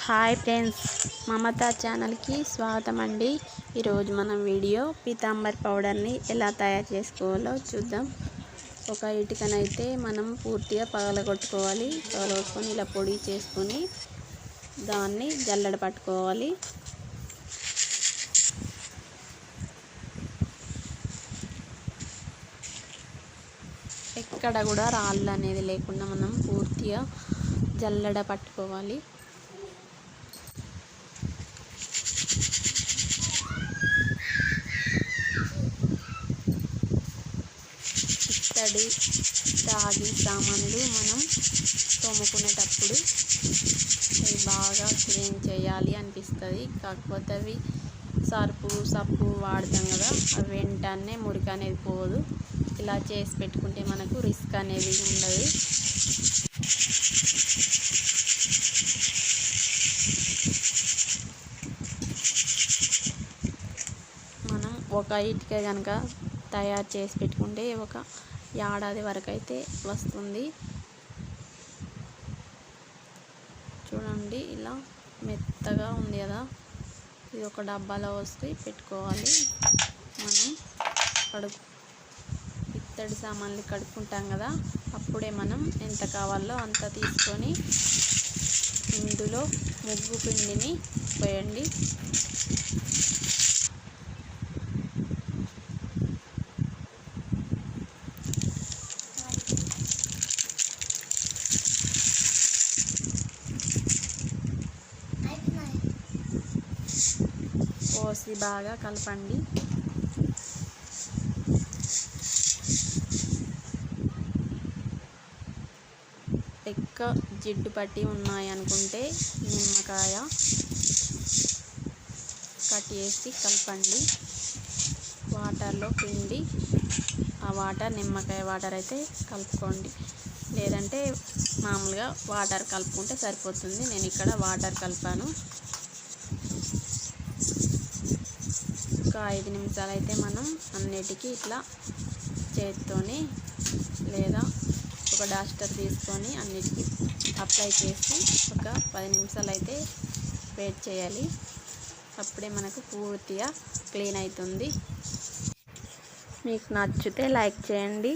Hi friends, Mamata ఛానల్కి స్వాగతం అండి. ఈరోజు మనం వీడియో పీతాంబరి పౌడర్ని ఎలా తయారు చేసుకోవాలో చూద్దాం. ఒక ఇటుకనైతే మనం పూర్తిగా పగలగొట్టుకోవాలి. పగలగొట్టుకొని ఇలా పొడి చేసుకొని దాన్ని జల్లెడ పట్టుకోవాలి. ఎక్కడ కూడా రాళ్ళు అనేది లేకుండా మనం పూర్తిగా జల్లెడ పట్టుకోవాలి. ఇత్తడి రాగి సామాన్లు మనం తోముకునేటప్పుడు అవి బాగా క్లీన్ చేయాలి అనిపిస్తుంది. కాకపోతే అవి సబ్బు వాడతాం కదా, అవి వెంటనే మురికి అనేది పోదు. ఇలా చేసి పెట్టుకుంటే మనకు రిస్క్ అనేది ఉండదు. మనం ఒక ఇటుక కనుక తయారు చేసి పెట్టుకుంటే ఒక ఏడాది వరకు అయితే వస్తుంది. చూడండి, ఇలా మెత్తగా ఉంది కదా. ఇది ఒక డబ్బాలో వస్తే పెట్టుకోవాలి. మనం ఇత్తడి సామాన్లు కడుక్కుంటాం కదా, అప్పుడే మనం ఎంత కావాలో అంత తీసుకొని ఇందులో ముగ్గు పిండిని పోయండి. పోసి బాగా కలపండి. ఎక్కువ జిడ్డు పట్టి ఉన్నాయనుకుంటే నిమ్మకాయ కట్ చేసి కలపండి. వాటర్లో పిండి ఆ వాటర్ నిమ్మకాయ వాటర్ అయితే కలుపుకోండి, లేదంటే మామూలుగా వాటర్ కలుపుకుంటే సరిపోతుంది. నేను ఇక్కడ వాటర్ కలిపాను. ఒక 5 నిమిషాలు అయితే మనం అన్నిటికీ ఇట్లా చేత్తోని లేదా ఒక డస్టర్ తీసుకొని అన్నిటికీ అప్లై చేసి ఒక 10 నిమిషాలు అయితే వెయిట్ చేయాలి. అప్పుడే మనకు పూర్తిగా క్లీన్ అవుతుంది. మీకు నచ్చితే లైక్ చేయండి,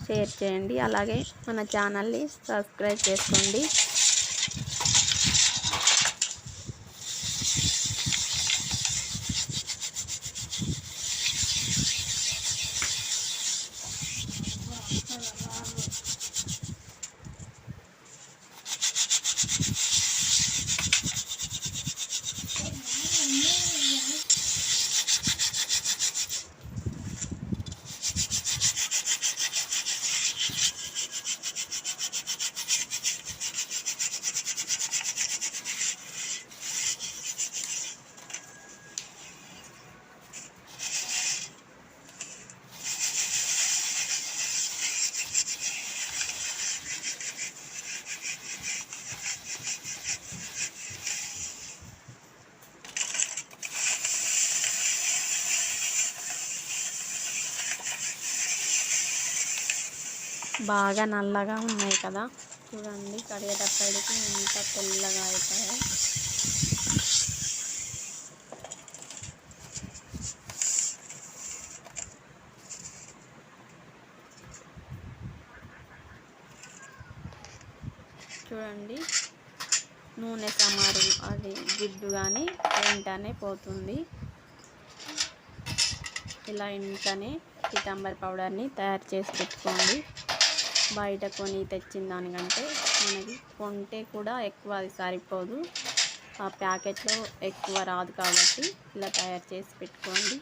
షేర్ చేయండి, అలాగే మన ఛానల్ని సబ్స్క్రైబ్ చేసుకోండి. బాగా నల్లగా ఉన్నాయి కదా, చూడండి కడిగేటప్పటికి ఎంత తెల్లగా అవుతాయో. చూడండి, నూనె సమారు అది జిడ్డు కానీ వెంటనే పోతుంది. ఇలా ఇంట్లోనే పీతాంబరి పౌడర్ని తయారు చేసి పెట్టుకోండి. బయట కొని తెచ్చిన దానికంటే మనకి కొంటే కూడా ఎక్కువ అది సరిపోదు. ఆ ప్యాకెట్లో ఎక్కువ రాదు కాబట్టి ఇలా తయారు చేసి పెట్టుకోండి.